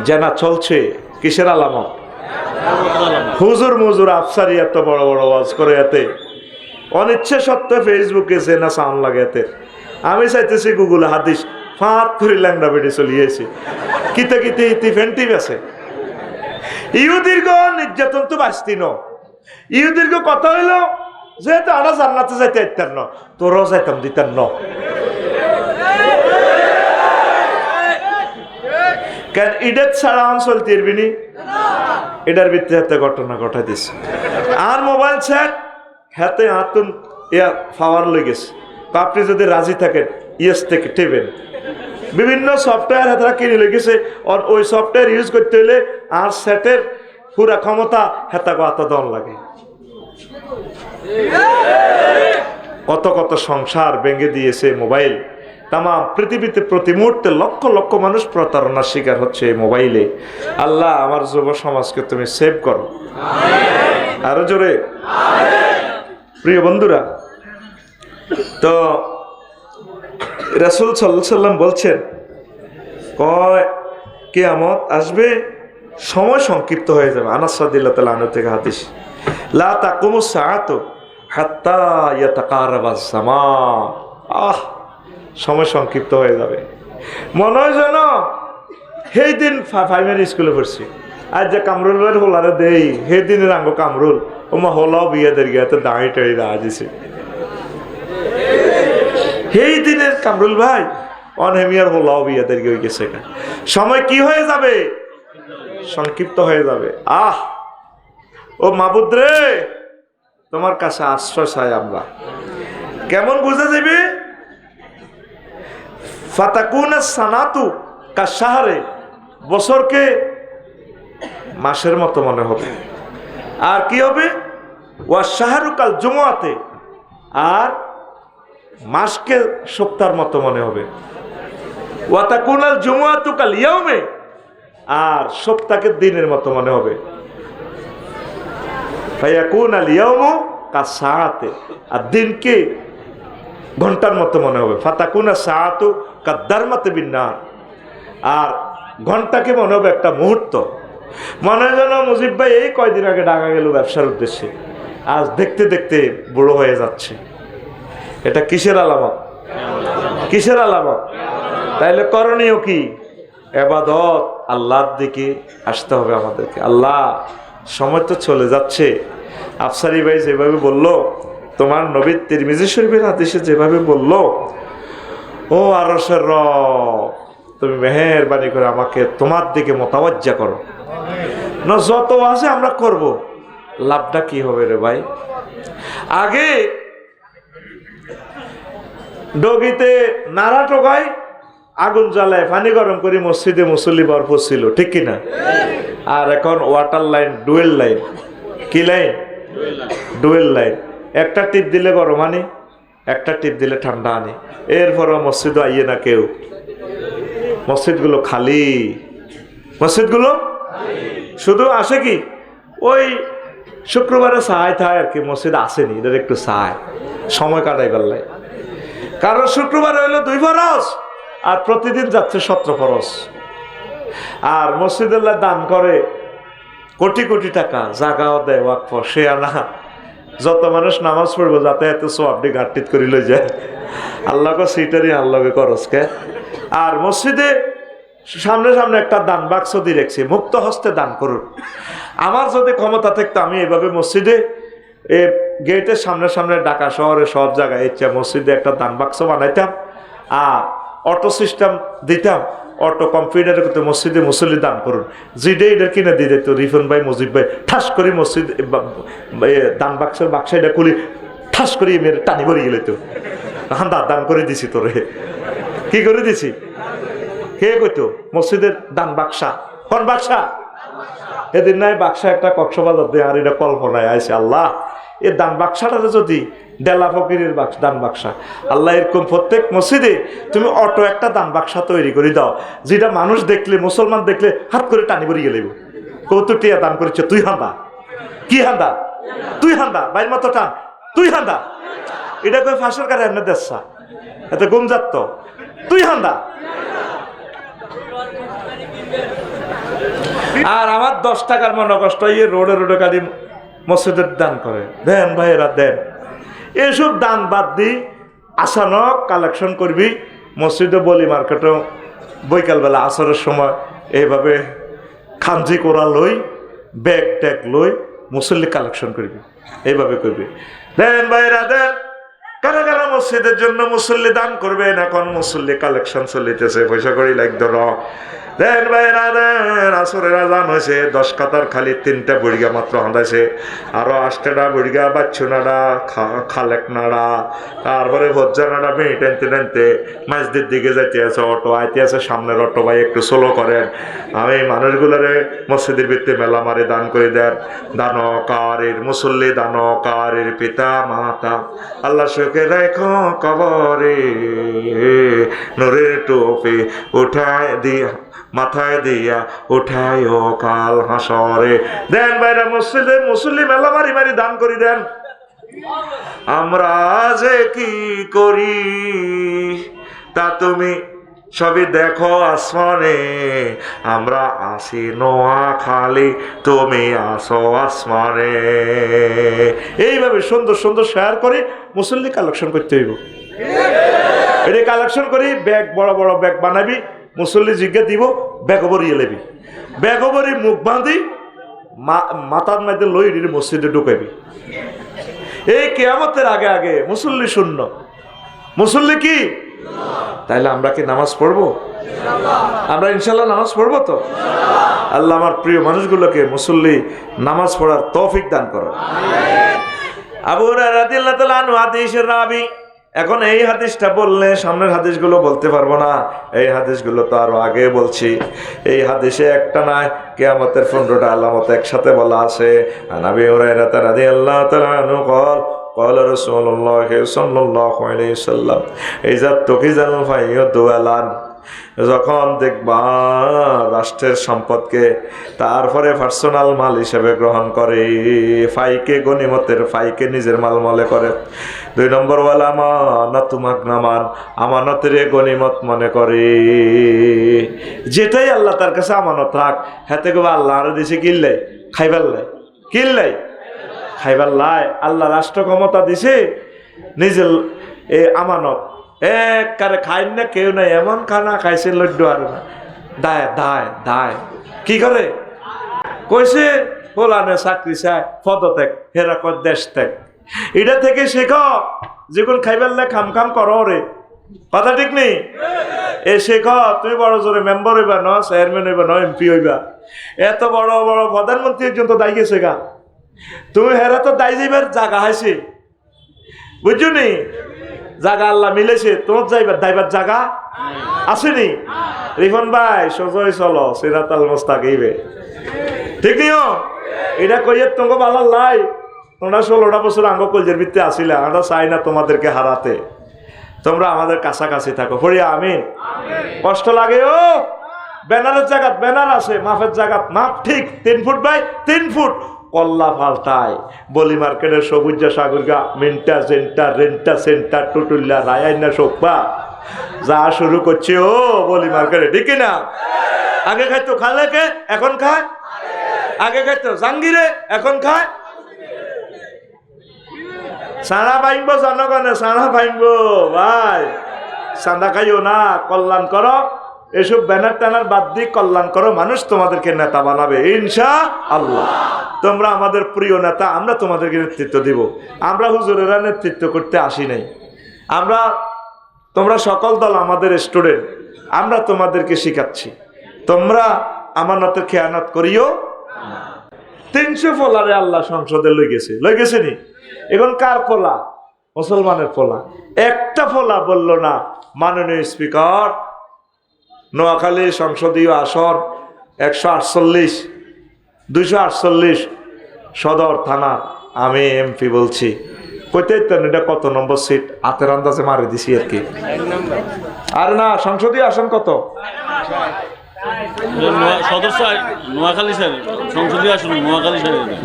জানা চলছে কিসের আলামত? হুজুর মুজুর আফসারি এত বড় বড় ওয়াজ করে, এতে অনিচ্ছে সত্ত্বে ফেসবুকে জেনা সাউন্ড লাগে এতে। আমি চাইতেছি গুগলে হাদিস ফাঁত করে ল্যাংড়া বেড়ে চলিয়েছি, কিতে কিতে ইতি ফেন্টিভ আছে। ইহুদীর্ঘ নির্যাতন তো বাঁচতি ন, ইহুদীর্ঘ কথা হইল যেহেতু আরা জান্নাতে যাইতে ইত্যার ন, তোরও যাইতাম দিতার ন। কেন ইডের ছাড়া চলতে এরবিনি, এটার ভিত্তি হাতে ঘটনা ঘটাই দিছে। আর মোবাইল সেট হাতে হাতুন ইয়া পাওয়ার লেগেছে, আপনি যদি রাজি থাকেন ইয়েস থেকে টেবেন। বিভিন্ন সফটওয়্যার হাতে কিনে লেগেছে, আর ওই সফটওয়্যার ইউজ করতে হলে আর সেটের পুরা ক্ষমতা হেতাকে এত দন লাগে। কত কত সংসার ভেঙে দিয়েছে মোবাইল। তাম পৃথিবীতে প্রতি মুহূর্তে লক্ষ লক্ষ মানুষ প্রতারণার শিকার হচ্ছে এই মোবাইলে। আল্লাহ আমার যুব সমাজকে তুমি সেভ করো, আরো জোরে। প্রিয় বন্ধুরা, তো রাসূল সাল্লাল্লাহু আলাইহি সাল্লাম বলছেন, কয় কিয়ামত আসবে, সময় সংক্ষিপ্ত হয়ে যাবে। আনাস রাদিয়াল্লাহু তাআলা আনহু থেকে হাদিস, লা তাকুমুস সাআতু হাত্তা ইয়াতাকারাবাস জামান। সময় সংক্ষিপ্ত হয়ে যাবে, মনে হয় যেন সেই দিন প্রাইমারি স্কুলে পড়ছি, আজ যে কামরুল ভাইয়ের হোলারে দেই সেই দিনের আঙ্গ কামরুল ওমা হোলাও বিয়েদের গিয়াতে দাঁড়িয়ে টাড়ি দিছে। সেই দিনের কামরুল ভাই অনহেমিয়ার হোলাও বিয়েদের গিয়ে গেছে। সময় কি হয়ে যাবে? সংক্ষিপ্ত হয়ে যাবে। ও মাবুদ রে, তোমার কাছে আশ্রয় চাই আমরা। কেমন বুঝে যাবে? ফাতাকুনা সানাতু কাশাহরে, বছরকে মাসের মতো মনে হবে। আর কি হবে? ওয়া শাহরু কাল জুমআতে, আর মাসকে সপ্তাহের মতো মনে হবে। ওয়া তাকুনাল জুমআতু কাল ইয়াউমে, আর সপ্তাহকে দিনের মতো মনে হবে। ফায়াকুনাল ইয়াউমু কাসাআতে, আর দিনকে ঘন্টার মতো মনে হবে। ফাতাকুনা সাআতু কাদ্দারমাতে বিন্নার, আর ঘন্টাকে মনে হবে একটা মুহূর্ত। মনে হয় যেন মুজিব ভাই এই কয়দিন আগে ঢাকা গেল ব্যবসার উদ্দেশ্যে, আজ দেখতে দেখতে বুড়ো হয়ে যাচ্ছে। এটা কিসের আলামত? কিসের আলামত? তাইলে করণীয় কি? ইবাদত, আল্লাহর দিকে আসতে হবে আমাদেরকে। আল্লাহ, সময় তো চলে যাচ্ছে। আফসারি ভাই যেভাবে বলল, তোমার নবী তিরমিজি শরীফের হাদিসে যেভাবে বলল, ও আরশের রব, তুমি মেহেরবানি করে আমাকে তোমার দিকে মোতাওয়াজ্জা করো না। যত আছে আমরা করব, লাভটা কি হবে রে ভাই? আগে ডগিতে নাড়া টোকাই, আগুন জ্বালায়, পানি গরম করে মসজিদে মুসল্লি ভরপুর ছিল, ঠিক কিনা? আর এখন ওয়াটার লাইন, ডুয়েল লাইন। কি লাইন? Dual line. একটা টিপ দিলে গরম আনি, একটা টিপ দিলে ঠান্ডা আনি। এরপরও মসজিদও আইয়ে না কেউ। মসজিদগুলো খালি, মসজিদগুলো শুধু আসে কি ওই শুক্রবারে চাই থাই আর কি, মসজিদ আসেনি, এদের একটু চাই সময় কাটাই পারলাই। কারণ শুক্রবারে হইলো 2 ফরজ আর প্রতিদিন যাচ্ছে 17 ফরজ। আর মসজিদুল্লাহ দান করে কোটি কোটি টাকা, জাগাও দেয় ওয়াকফ, সে আনা যত মানুষ নামাজ পড়বো যাতে এত সোয়াবডি গাঁটটিত করে লই যায়, আল্লাহকে সিটারি আল্লাহকে করসকে। আর মসজিদে সামনে সামনে একটা দান বাক্স দিয়ে রেখেছি, মুক্ত হস্তে দান করুন। আমার যদি ক্ষমতা থাকতো আমি এভাবে মসজিদে গেটের সামনে সামনে ঢাকা শহরে সব জায়গায় ইচ্ছা মসজিদে একটা দান বাক্স বানাইতাম আর অটো সিস্টেম দিতাম, অটো কম্পিউটারে করতে মসজিদে মুসল্লি দান করুন, যেটা এটা কিনে দিয়ে দিত রিফন ভাই মুজিব ভাই, ঠাস করে মসজিদ দান বাক্সের বাক্সা এটা খুলি ঠাস করে মেরে টানি ভরে গেলে তো দান করে দিছি তোরে, কি করে দিছি, কে কইতো মসজিদের দান বাক্সা, কোন বাক্সা? এদিন নাই বাক্সা একটা কক্সবাজার দিয়ে, আর এটা কল্পনায় আইছে আল্লাহ এই দান বাক্সাটা যদি ডেলা ফকিরের দান বাক্সা, আল্লাহ এরকম প্রত্যেক মসজিদে তুমি অটো একটা দান বাক্সা তৈরি করে দাও, যেটা মানুষ দেখলে মুসলমান দেখলে হাত করে টানি পড়ে গেলে কৌতুক টিয়া দান করেছে, তুই হান্দা, কি হান্দা, তুই হান্দা, বাইর মতো টান, তুই হান্দা, এটা কই ফাঁসের কারে এমনি দেশা এত গুমজাত, তুই হান্দা। আর আমার 10 টাকার মনে কষ্ট ইয়ে রোডে রোডে গাড়ি মসজিদের দান করে, দেন ভাইয়েরা দেন। এসব দান বাদ দি আসানক কালেকশন করবি মসজিদে, বলি মার্কেটও বৈকালবেলা আসরের সময় এইভাবে খাঞ্জি কোরা লই ব্যাগ ট্যাগ লই মুসল্লি কালেকশন করবি, এইভাবে করবি। দেন ভাইয়েরা দেন, কারা কারা মসজিদের জন্য মুসল্লি দান করবেন, এখন মুসল্লি কালেকশন চলিতেছে, পয়সা করি লাগতো না। দেন ভাইরা দেন, আসরের আজান হয়েছে, 10 কাতার খালি 3টা বুড়িগা মাত্র হাঁদাইছে, আরো 8টা বুড়িগা বাচ্চু নাড়া খালেক নাড়া, তারপরে ভজ্জা নাড়া মেয়ে টানতে টানতে মাঝদের দিকে যাইতে আছে, অটো আইতে আছে, সামনের অটো ভাই একটু স্লো করেন, আমি মানুষগুলোরে মসজিদের ভিত্তি মেলা মারে দান করে দেন। দানকারীর মুসল্লি দানকারীর পিতা মাতা আল্লাহ সুখে রেখো কবরে, নূরের টুপি উঠায় দিয়া মাথায় দিয়া উঠায় কাল হাসরে। দেন ভাইরা মসজিদে মুসল্লি মেলা মারি মারি দান করি দেন। আমরা যে কি করি তা তুমি সবই দেখো আসমানে, আমরা আসি নোয়াখালী তুমি আসো আসমানে। এইভাবে সুন্দর সুন্দর শেয়ার করে মুসল্লি কালেকশন করতে হইব। এটা কালেকশন করি, ব্যাগ বড় বড় ব্যাগ বানাবি, মুসল্লি জিজ্ঞা দিব, ব্যাগ ভরিয়ে লেবি, ব্যাগ ভরি মুখ বাঁধি মাথার মধ্যে লই মসজিদে ঢুকাবি। এই কিয়ামতের আগে আগে মুসল্লি শূন্য, মুসল্লি কি? তাইলে আমরা কি নামাজ পড়বো? আমরা ইনশাল্লাহ নামাজ পড়বো তো। আল্লাহ আমার প্রিয় মানুষগুলোকে মুসল্লি নামাজ পড়ার তৌফিক দান করেন। আবু হুরায়রা রাদিয়াল্লাহু তাআলা আনহু হাদিসের রাবি। এখন এই হাদিসটা বললে সামনের হাদিসগুলো বলতে পারবো না, এই হাদিসগুলো তো আরো আগে বলছি। এই হাদিসে একটা নয়, কিয়ামতের 15টা আলামত একসাথে বলা আছে। নবী হুরায়রা রাদিয়াল্লাহু তাআলা আনহু قال قال رسول الله صلى الله عليه وسلم إذا اتخذ الفيء دولا, যখন দেখবা রাষ্ট্রের সম্পদকে তারপরে পার্সোনাল মাল হিসেবে গ্রহণ করে, ফাইকে গনিমতের ফাইকে নিজের মাল মনে করে। 2 নম্বর ওয়ালা আমানাতু মাগনামান, আমানতের গনিমত মনে করে। যেটাই আল্লাহ তার কাছে আমানত রাখ, হাতে গো আল্লাহর দেশে কিনলে খাইবার লাই, কিনলাই খাইবার লাই। আল্লাহ রাষ্ট্র ক্ষমতা দিছে, নিজের আমানত একবারে খাই না কেউ নাই, এমন খানা খাইছে লড্ডু আর না। দায় দায় দায় কি করে কইছে, ফলানে চাকরি চায় পদত্যাগ, হেরা কর দেশ ত্যাগ। এটা থেকে শেখ যখন খাইবার লাই খাম খাম করো রে, কথা ঠিক নেই? এ শেখ তুমি বড় জোরে মেম্বার হইবা ন, চেয়ারম্যান হইবা ন, এমপি হইবা, এত বড় বড় প্রধানমন্ত্রী একজন তো দায় গেছে গা, তুমি হেরা তো দায় যাইবার জায়গা হাইছে, বুঝছো নি? জায়গা আল্লাহ মিলেছে, তোমার যাইবার দাইবার জায়গা আসেনি। রিফন ভাই সোজই চলো সিরাতাল মুস্তাকিমে, ঠিক নিও। এটা কইয়ে তোমাকে ভালো লাই, তোমরা 16টা বছর আঙ্গ কলজের ভিত্তি আসিলে, আমরা চাই না তোমাদেরকে হারাতে, তোমরা আমাদের কাছাকাছি থাকো। পড়িয়া আমিন। কষ্ট লাগে ও, ব্যানারের জায়গা ব্যানার আছে, মাপের জায়গা মাপ ঠিক 3 ফুট বাই 3 ফুট, কল্লা ফালতায় বলি মার্কেটের সবুজা সাগরগা মিন্টা সেন্টার রেন্টা সেন্টার টুটুল্লা রায়ান্না সোপা যা শুরু করছে ও বলি মার্কেটে ঠিক না? আগে খাইতো খালেকে, এখন খায়। আগে খাইতো জাঙ্গিরে, এখন খায় সারা ভাঙবো। জনগণে সারা ভাঙবো ভাই, চাঁদা খাইও না, কল্যাণ করো। এসব ব্যানার ট্যানার বাদ দিয়ে কল্যাণ করো, মানুষ তোমাদেরকে নেতা বানাবে ইনশাআল্লাহ। তোমরা আমাদের প্রিয় নেতা, আমরা তোমাদেরকে নেতৃত্ব দিব। আমরা হুজুরেরা নেতৃত্ব করতে আসি নাই। তোমরা সকল দল আমাদের স্টুডেন্ট, আমরা তোমাদেরকে শিখাচ্ছি। তোমরা আমানতের খেয়ানত করিও। 300 ফলারে আল্লাহ সংসদে লই গেছে নি? এখন কার ফলা? মুসলমানের ফলা। একটা ফলা বলল না, মাননীয় স্পিকার নোয়াখালী সংসদীয় আসন 148, 248 সদর থানা, আমি এমপি বলছি। কইতেই তো এটা কত নম্বর সিট হাতের আন্দাজে মারি দিছি আর কি। আর না, সংসদীয় আসন কত?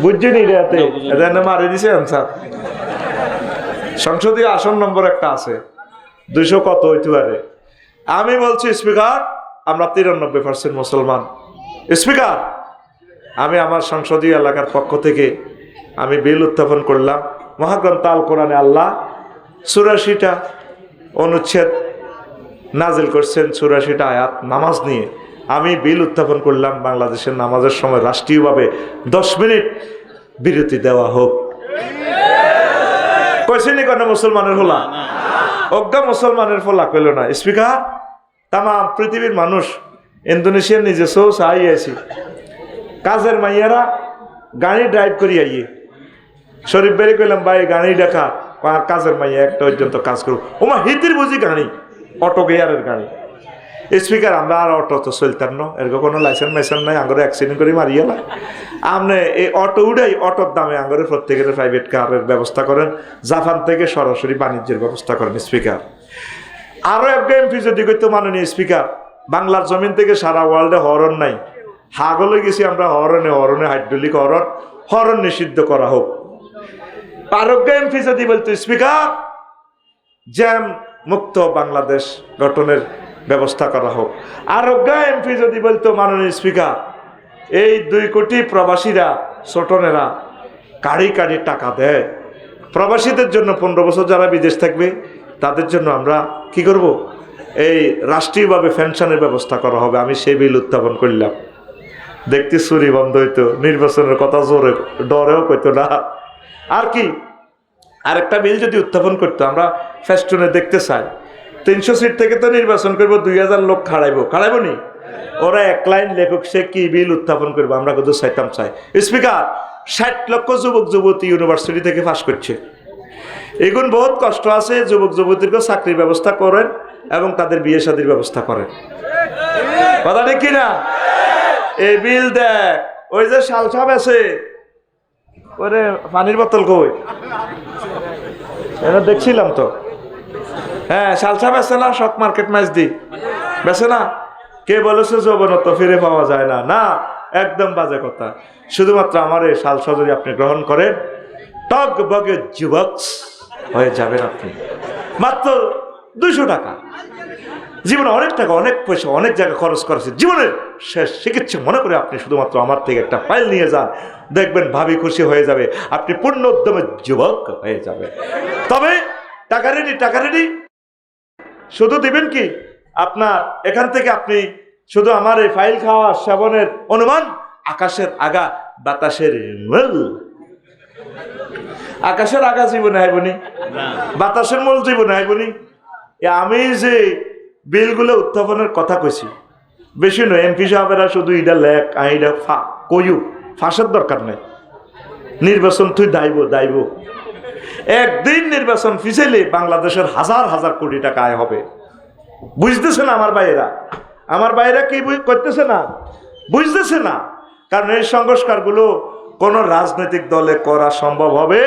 বুঝছেন মারি দিছে আনসার। সংসদীয় আসন নম্বর একটা আছে, 200 কত হইতে পারে। আমি বলছি স্পিকার, আমরা 93% মুসলমান। স্পিকার, আমি আমার সংসদীয় এলাকার পক্ষ থেকে আমি বিল উত্থাপন করলাম। মহাগ্রন্থ আল কোরআনে আল্লাহ 84টা অনুচ্ছেদ নাজিল করছেন, 84টা আয়াত নামাজ নিয়ে। আমি বিল উত্থাপন করলাম, বাংলাদেশের নামাজের সময় রাষ্ট্রীয়ভাবে 10 মিনিট বিরতি দেওয়া হোক। কইছেনি কেন মুসলমানের হলা? অজ্ঞা মুসলমানের ফলা কইল না। স্পিকার, তাম পৃথিবীর মানুষ ইন্দোনেশিয়ার নিজে সৌ আইয়াছি, কাজের মাইয়ারা গাড়ি ড্রাইভ করি আইয়ে শরীফ বেরি কইলাম ভাই গাড়ি দেখা, কাজের মাইয়া একটা পর্যন্ত কাজ করুক। ওমা হিতির বুঝি গাড়ি, অটো গিয়ারের গাড়ি। স্পিকার, আমরা আর অটো তো চলতাম না, এরকম কোনো লাইসেন্স মাইসেন্স নাই, আঙ্গরে অ্যাক্সিডেন্ট করে মারিয়ে না। আপনি এই অটো উঠাই, অটোর দামে আঙ্গরে প্রত্যেকের প্রাইভেট কারের ব্যবস্থা করেন, জাপান থেকে সরাসরি বাণিজ্যের ব্যবস্থা করেন। স্পিকার, আরো এক এমপি যদি কইতো মাননীয় স্পিকার, বাংলার জমিন থেকে সারা ওয়ার্ল্ডে হরন নাই, হাগলে গেছি আমরা হরনে হাইড্রোলিক হরন নিষিদ্ধ করা হোক। আরোগ্য এমপি যদি বলতো স্পিকার, জ্যাম মুক্ত বাংলাদেশ গঠনের ব্যবস্থা করা হোক। আরোগ্য এমপি যদি বলতো মাননীয় স্পিকার, এই 2 কোটি প্রবাসীরা ছোটনেরা কাড়ি কাড়ি টাকা দেয়, প্রবাসীদের জন্য 15 বছর যারা বিদেশ থাকবে তাদের জন্য আমরা কি করব, এই রাষ্ট্রীয়ভাবে পেনশনের ব্যবস্থা করা হবে। আমি সেই বিল উত্থাপন করলাম। দেখতে চুরি বন্ধ হইতো, নির্বাচনের কথা জোরে ডরেও কইতো না। আর কি আরেকটা বিল যদি উত্থাপন করতো, আমরা ফেস্টুনে দেখতে চাই 300 সিট থেকে তো নির্বাচন করবো, 2000 লোক খাড়াইবো নি? ওরা এক লাইন লেখক, সে কি বিল উত্থাপন করবো, আমরা কিন্তু চাইতাম চাই। স্পিকার, 60 লক্ষ যুবক যুবতী ইউনিভার্সিটি থেকে পাস করছে। এগুন বহুত কষ্ট আছে, যুবক যুবতীকে চাকরির ব্যবস্থা করেন এবং তাদের বিয়ে শাদীর ব্যবস্থা করেন। কথা ঠিক কিনা? এই বিল দেখ, ওই যে শাল সাহেব আছে, ওরে পানির বোতল কই এটা দেখছিলাম তো। হ্যাঁ, শাল সাহেব আছে না, শক মার্কেট ম্যাচ দি বেছে না? কে বলেছে যৌবনত্ব ফিরে পাওয়া যায় না? না, একদম বাজে কথা। শুধুমাত্র আমার এই শালসা যদি আপনি গ্রহণ করেন, টক বগে যুবক হয়ে যাবেন আপনি। মাত্র 200 টাকা, জীবনে অনেক টাকা, অনেক পয়সা, অনেক জায়গায় খরচ করেছে, জীবনের শেষ চিকিৎসা মনে করে আপনি শুধুমাত্র আমার থেকে একটা ফাইল নিয়ে যান, দেখবেন ভাবি খুশি হয়ে যাবে, আপনি পূর্ণ উদ্যমে যুবক হয়ে যাবে। তবে টাকা রেডি, শুধু দিবেন কি, আপনার এখান থেকে আপনি শুধু আমার এই ফাইল খাওয়া সেবনের অনুমান, আকাশের আগা বাতাসের মূল, আকাশের আগা জীবনে আইবনি, বাতাসের মূল জীবনে আইবনি। আমি যে বিলগুলো উত্থাপনের কথা কইছি, বেশি নয়, এমপি সাহেবেরা শুধু ইডা লেখ আইডা কইউ, ফাঁসের দরকার নেই। নির্বাচন তুই দাইব, একদিন নির্বাচন ফিসাইলে বাংলাদেশের হাজার হাজার কোটি টাকা আয় হবে। বুঝতেছে না আমার ভাইয়েরা কি করতেছে না, বুঝতেছে না। কারণ এই সংস্কারগুলো কোন রাজনৈতিক দলে করা সম্ভব হবে